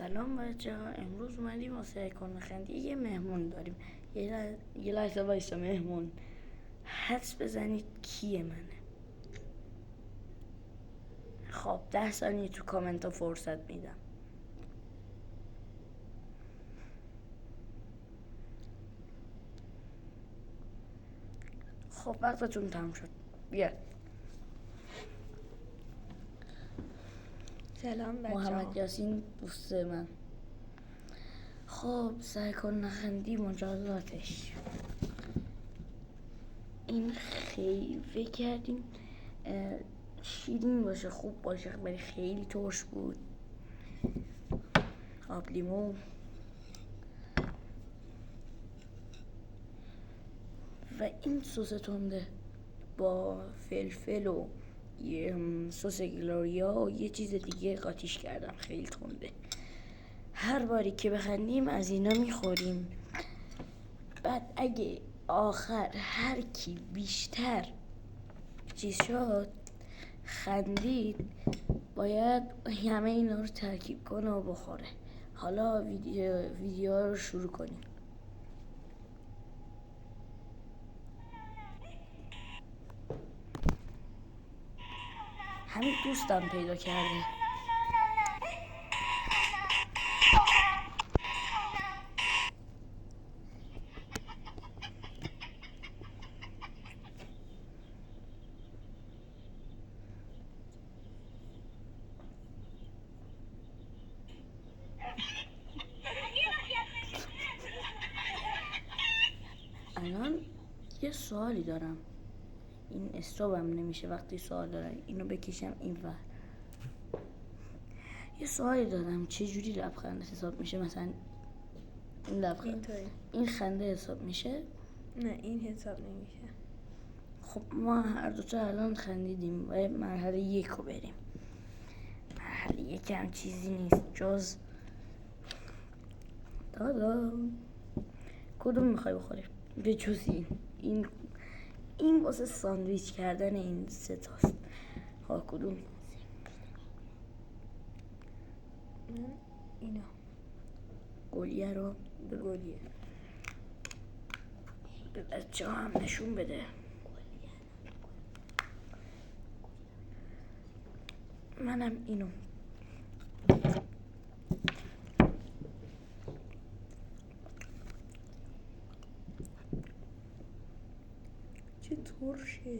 سلام بچه ها، امروز اومدیم واسه کن خندی یه مهمون داریم. یه لحظه وایسا. مهمون حدس بزنید کیه منه. خب 10 ثانیه تو کامنت ها فرصت میدم. خب وقتتون تمام شد. بیا. سلام بچه محمد یاسین دوست من. خب سعی کن نخندی مجازاتش. این خیلی فکر کردیم شیرین باشه، خوب باشه، ولی خیلی ترش بود. آب لیمو و این سس تنده با فلفل و یه سس گلوریا و یه چیز دیگه قاطیش کردم، خیلی تنده. هر باری که بخندیم از اینا میخوریم. بعد اگه آخر هر کی بیشتر چیز شد خندید باید همه اینا رو ترکیب کنه و بخوره. حالا ویدیو رو شروع کنیم. همین دوستم پیدا کرده. الان یه سوالی دارم. این استوبم نمیشه وقتی سوال دارم اینو بکشم این ور. یه سوالی دارم، چه جوری لبخند حساب میشه؟ مثلا این لبخند این خنده حساب میشه؟ نه این حساب نمیشه. خب ما هر دوتا الان خندیدیم و مرحله 1 رو بریم. مرحله 1 هم چیزی نیست جز دادا. کدوم میخوای بخوری؟ به جز این واسه ساندویچ کردن این سه تاست. ها کدوم؟ من اینا گلیه رو به گلیه. به بچه هم نشون بده. منم اینو. چه ترشه.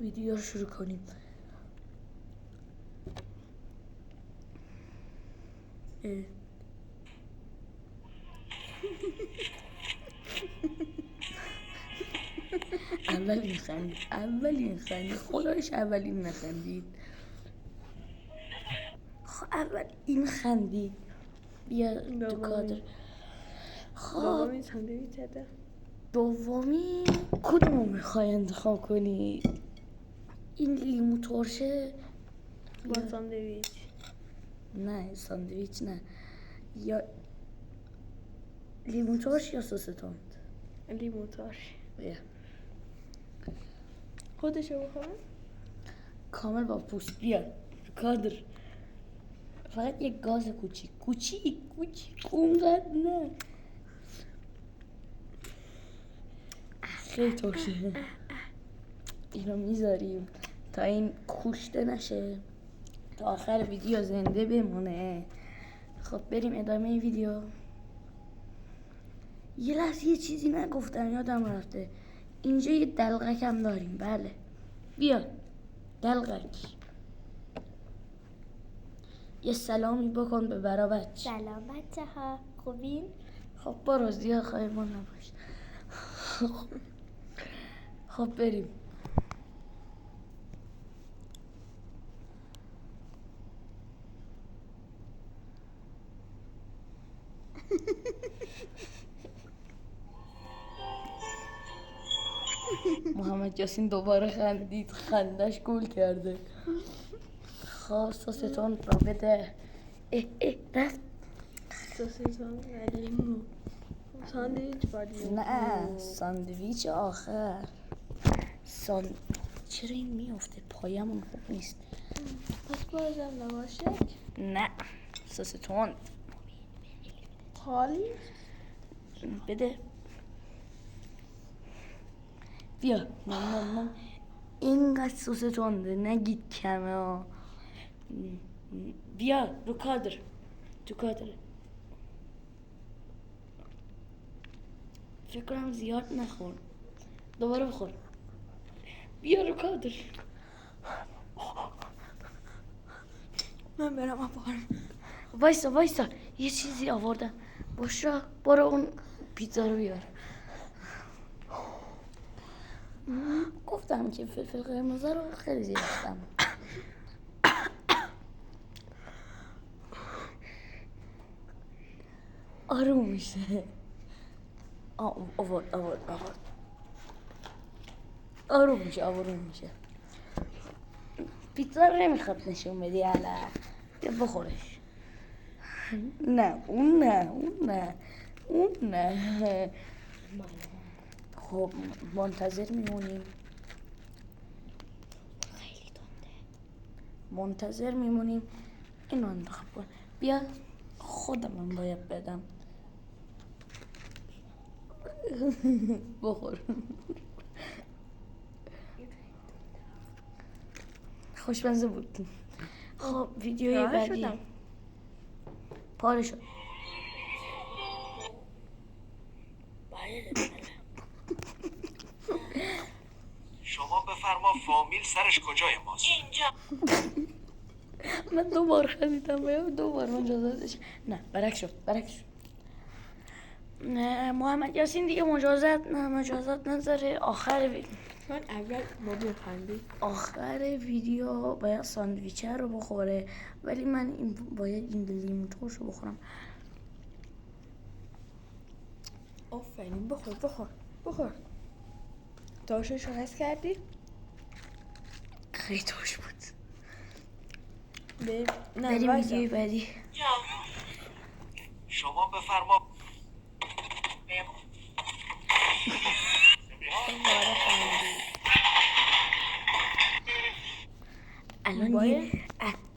ویدیو رو شروع کنیم. اولین خندید خدایش اولین نخندید. خب اول این خندید. بیا تو کادر. خب دومی ساندویچ زده. دومی کدومو میخوای انتخاب کنی؟ این لیمو ترشه با ساندویچ؟ نه ساندویچ نه. یا لیمو ترش یا سس تند؟ لیمو ترش. بیا خودشو بخورم؟ کامل با پوست. بیا کادر. فقط یک گاز کوچیک اونقدر نه. خیلی ترشه. اینو میذاریم تا این کوشته نشه، تا آخر ویدیو زنده بمونه. خب بریم ادامه این ویدیو. یه لحظه یه چیزی نگفتم یادم رفته. اینجا یه دلقک هم داریم. بله بیا دلقک. یه سلامی بکن به برابچ. سلام بچه ها، خوبین؟ خب برو زیاد خواهیمان نباش. خب بریم. محمد یاسین دوباره خندید، خندش گول کرده. خب سستون را بده. رفت سوسیتون و لیمو. ساندویچ با لیمو. نه ساندویچ آخر. چرا این میافته؟ پایمون خوب نیست. پس بازم لواشه. نه سس تند. خالی. بده. بیا. نه اینقدر سس تنده نگید کمه ها. بیا رو کادر. تو کادر. فکر کنم زیاد نخور. دوباره بخور. بیا رو کادر. من برم آبارم. وایسا یه چیزی آوردم. باشرا برو اون پیتزا رو بیار. گفتم که فلفل قرمز رو خیلی زیاد داشتم. آروم میشه. آورد. آروم میشه. پیتزا رو نمیخواد نشون بدی حالا. بیا بخورش. نه اون نه. خب منتظر میمونیم. خیلی تنده. منتظر میمونیم. اینو انتخاب کن. بیا خودم باید بدم. بخور. خوشمزه بود. خب ویدیوی بعدی. پاره شد. شما بفرما فامیل سرش کجای ماست؟ اینجا. من 2 بار خریدم و 2 بار مجازاتش. نه برعکس شد. نه محمد یاسین دیگه مجازات نذاره. من اول مبین خندی. آخر ویدیو باید ساندویچه رو بخوره، ولی من باید این لیمو ترش رو بخورم. آفرین. بخور. تاشش رو حس کردی؟ خیلی ترش بود. بریم ویدیوی بعدی. شما بفرما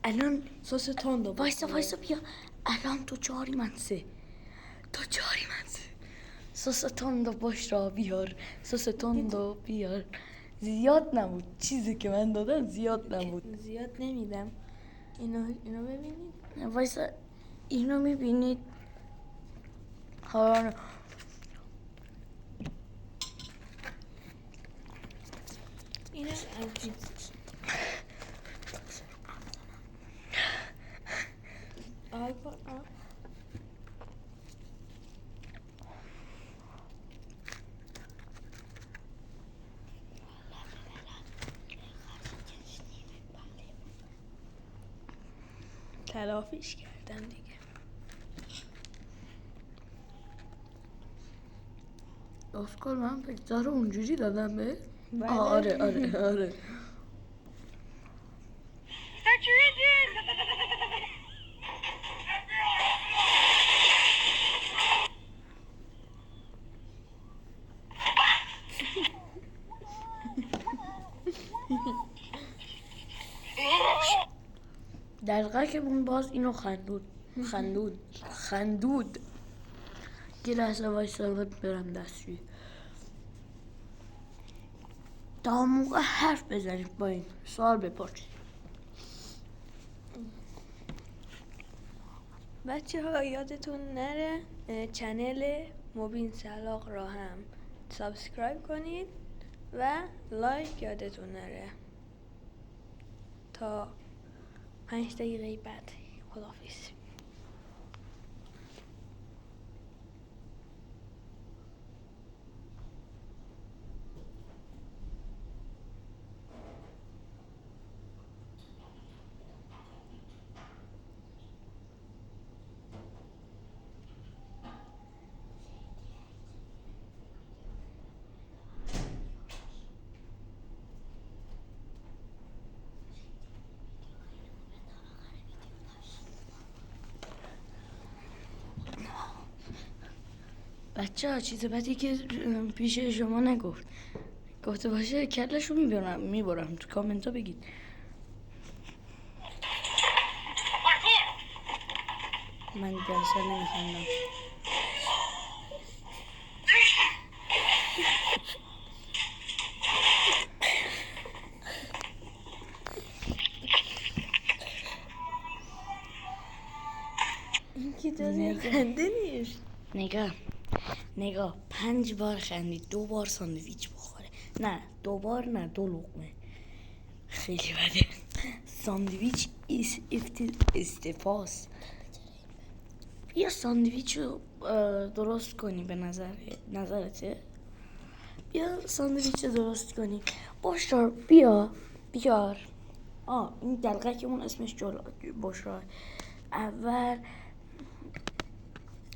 الان سس تندو. وایسا بیا. الان تو 4 من 3. سس تندو باش را بیار. سس تندو بیار. زیاد نبود. چیزی که من دادم زیاد نبود. زیاد نمیدم. اینو ببینید. وایسا اینو میبینید. ها اینو تلافیش کردم دیگه. اسکار من پیتزا رو اونجوری دادم به؟ بله. آره. دقیقه که اون باز اینو خندود. یه لحظه وایسا برم دستشویی. تا موقع حرف بزنید با این سوال بپرسید. بچه ها یادتون نره چنل مبین سلاق را هم سابسکرایب کنید و لایک یادتون نره. تا 5 دقیقه بعد. خداحافظ. بچه ها چیز بدی که پیش شما نگفت، گفته باشه کلشو میبرم تو کامنت ها بگید. من دیگه اصلا نمیخندم. این که داری خنده نیست. نگاه 5 بار خندید، 2 بار ساندویچ بخوره. نه 2 بار نه، 2 لقمه. خیلی بده. ساندویچ استفاس. بیا ساندویچ رو درست کنی به نظرته. بیا ساندویچ رو درست کنی. بشرا بیار. این دلقکمون اسمش بشرا.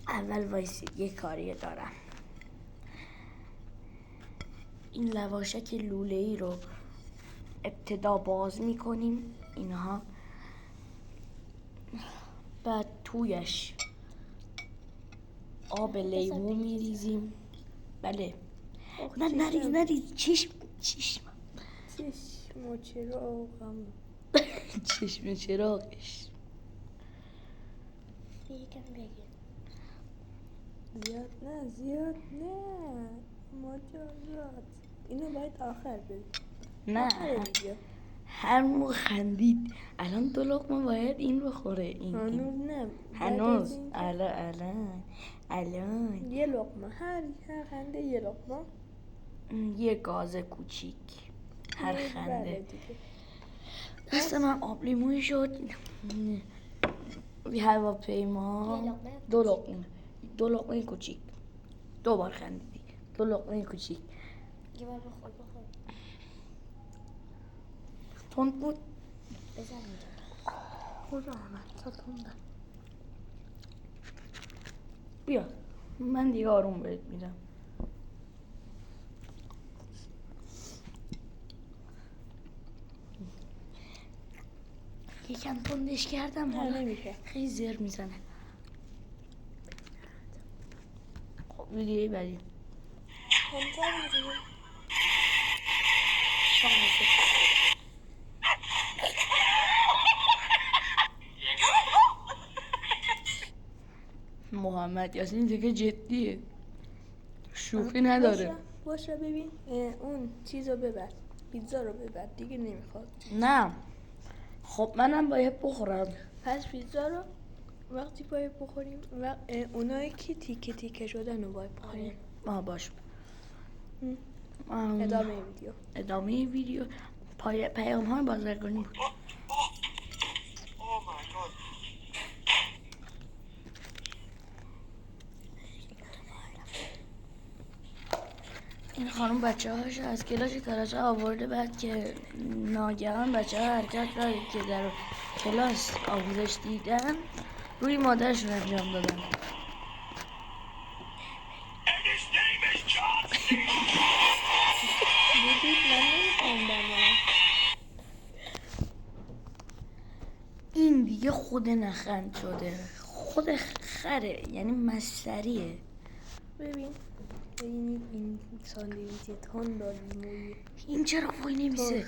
اول وایسی یه کاری دارم. این لواشک لوله‌ای رو ابتدا باز میکنیم اینها، بعد تویش آب لیمو میریزیم. بله. نه نریز چشم و چراغم. چشم چراغش. زیاد نه مجازات. اینو باید آخر بگی. نه هر موقع خندید. الان 2 لقمه باید این بخوره. این هنوز الان یه لقمه. هر خنده یه لقمه. یه گاز کوچیک هر خنده. بله دیگه. دست من آب لیمویی شد. هواپیما 2 لقمه کوچیک. 2 بار خندیدی. 2 لقمه کوچیک. یه بار بخور تند بود. بزن اینجا. خدا رحمت تا تنده. بیا من دیگه آروم بهت میدم. یکم تندش کردم حالا نمیشه. خیلی زر میزنه. خب ویدیوی بعدی محمد یاسین دیگه جدیه، شوخی نداره. باشه ببین اون چیزو ببر، پیتزا رو ببر دیگه نمیخواد. نه خب منم باید بخورم. پس پیتزا رو وقتی باید بخوریم و اونایی که تیکه تیکه شدن رو باید بخوریم. باش. ادامه ویدیو پیام های بازرگانی بود. این خانم بچه هاش از کلاس کراچه آورده، بعد که ناگهان بچه ها حرکت کرد که در کلاس آموزش دیدن روی مادرشون انجام دادن. این دیگه خود نخند شده، خود خره، یعنی مستریه. ببین این ساندویچ تند لیمویی. این چرا وای نمیشه؟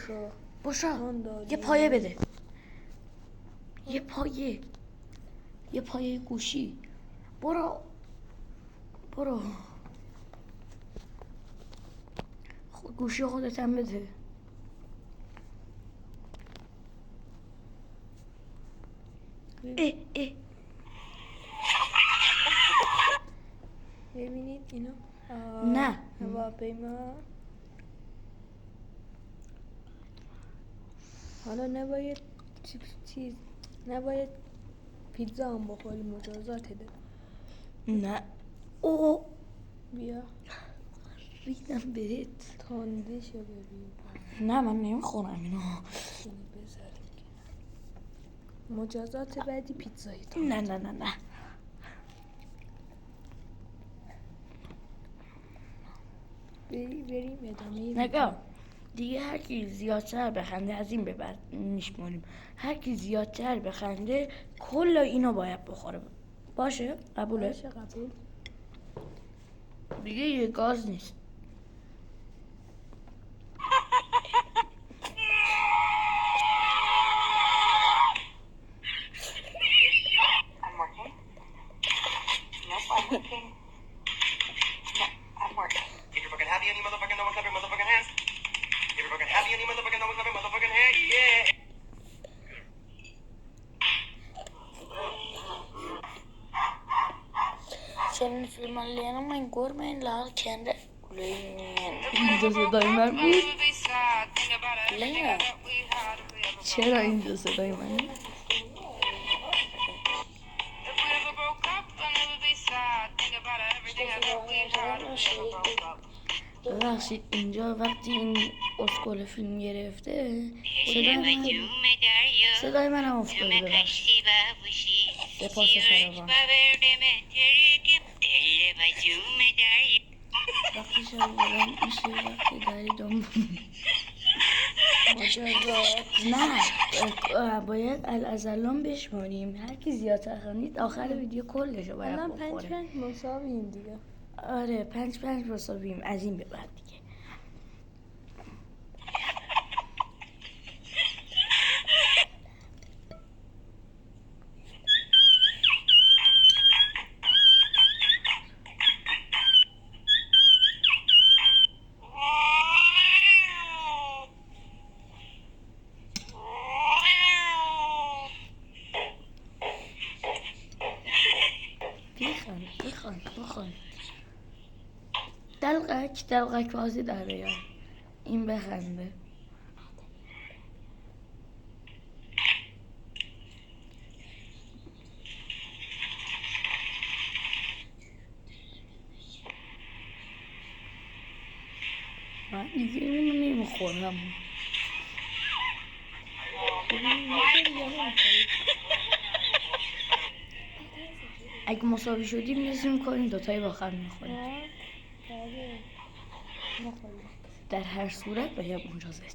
باشا یه پایه بده. یه پایه گوشی. برو گوشی خودت هم بده. ببینید اینو. نه هواپیما. حالا نباید نباید پیتزا هم بخوری، مجازاته ده. نه بیا ریدم بهت. تندشو ببین. نه من نمیخورم اینو. مجازات بعدی پیتزایی. نه بریم ادامه. نگاه دیگه هر کی زیادتر بخنده از این به بعد میشماریم. هر کی زیادتر بخنده کل اینو باید بخوره. باشه قبوله؟ باشه قبول. دیگه یه گاز نیست. I'm working. Nope, I'm working. No, I'm working. If you're fucking happy and you motherfucking know, clap your motherfucking hands. If you're fucking happy and you motherfucking know, clap your motherfucking hands. Yeah. Senin filmlerine من görmeyin la kendi اینجا صدای من بود. نه چرا اینجا صدای منه؟ ببخشید اینجا وقتی این اسکول فیلم گرفته صدای من هم افتاده. ببخشید سپاس فراوان. وقتی شب بلند میشه وقتی داری نه باید الازلان بشماریم. هر کی زیادتر خوانید آخر ویدیو کلشو باید الان بخوره. 5 مساویم دیگه. آره 5 مساویم از این به بعد دیگه. بخوان دلقک بازی داره یا این بخنده. من دیگه اونو نمیخورم. اگه مساوی شدیم نزدیم میکنیم دوتایی با هم میخوریم. در هر صورت باید اونجا زد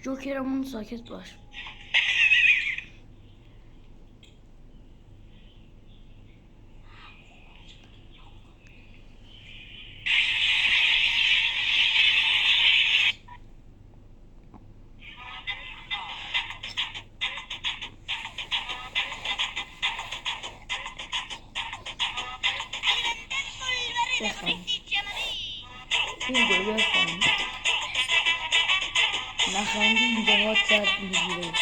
جوکرمون ساکت باش. این گروه بخوام نخندی اینجا ها درد میگیره.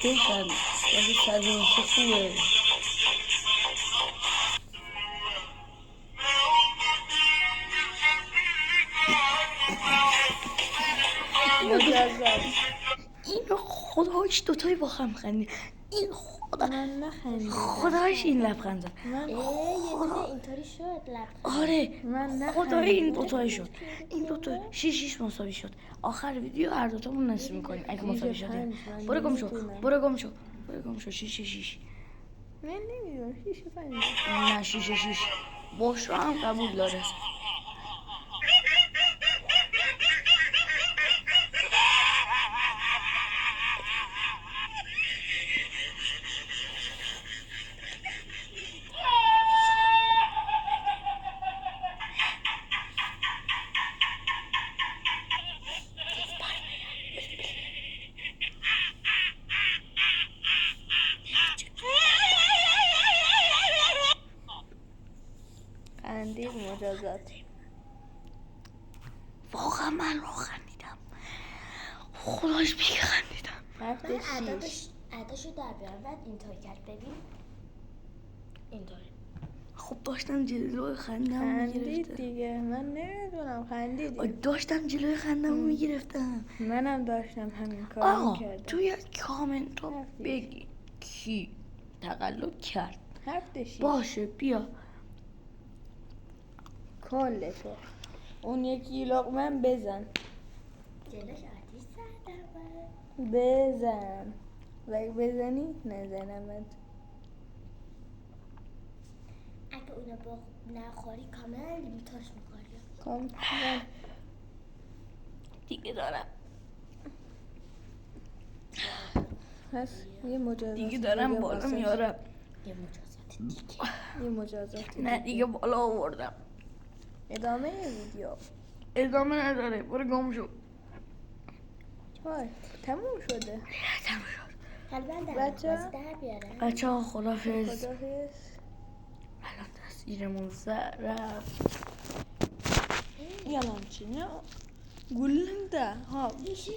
بخند ولی سرمون چه خوبه. این خدایش دوتایی با هم خندید. این خدا من نخندیدم. خدایش این لبخند زد. من یه دونه اینطوری شد لبخند. آره من نخندیدم. خدای این دوتایی شد. این دوتا 6 مساوی شد. آخر ویدیو هر دوتامون نصف میکنیم اگه مساوی شدیم. برو گم شو 6 من نمیدونم 6 نه 6 باشو هم قبول داره. خندید مجازات. واقعا من رو خندیدم. خدایش بیگه خندیدم. هفته من 6 عددشو در بیارم بعد اینطور کرد ببین اینطوری. خب داشتم جلوی خندم خندید میگرفتم. دیگه، من نمیدونم خندیدی. داشتم جلوی خندم میگرفتم. منم داشتم همین کار آقا میکردم. توی کامنت ها حرف بگی کی تقلب کرد. حرف دشی باشه بیا. کل تو اون یکی لقمه بزن جلوش آتیش زدم. بزن و اگه بزنی نزنمت. اگه اونو با نخوری کاملا لیمیتاش میخوری. کام دیگه دارم پس یه مجازات دیگه دارم بالا واسش. میارم. یه مجازات دیگه. یه مجازات نه دیگه بالا آوردم. ادامه ویدیو. ادامه نداره برو گم شو. های تموم شده. تموم شد. حالا من در بچه؟ بازی در بیارم. بچه ها خدافز. خداحافظ. الان تصویرمون رفت. Yalan ne? Gülün de ha. میشه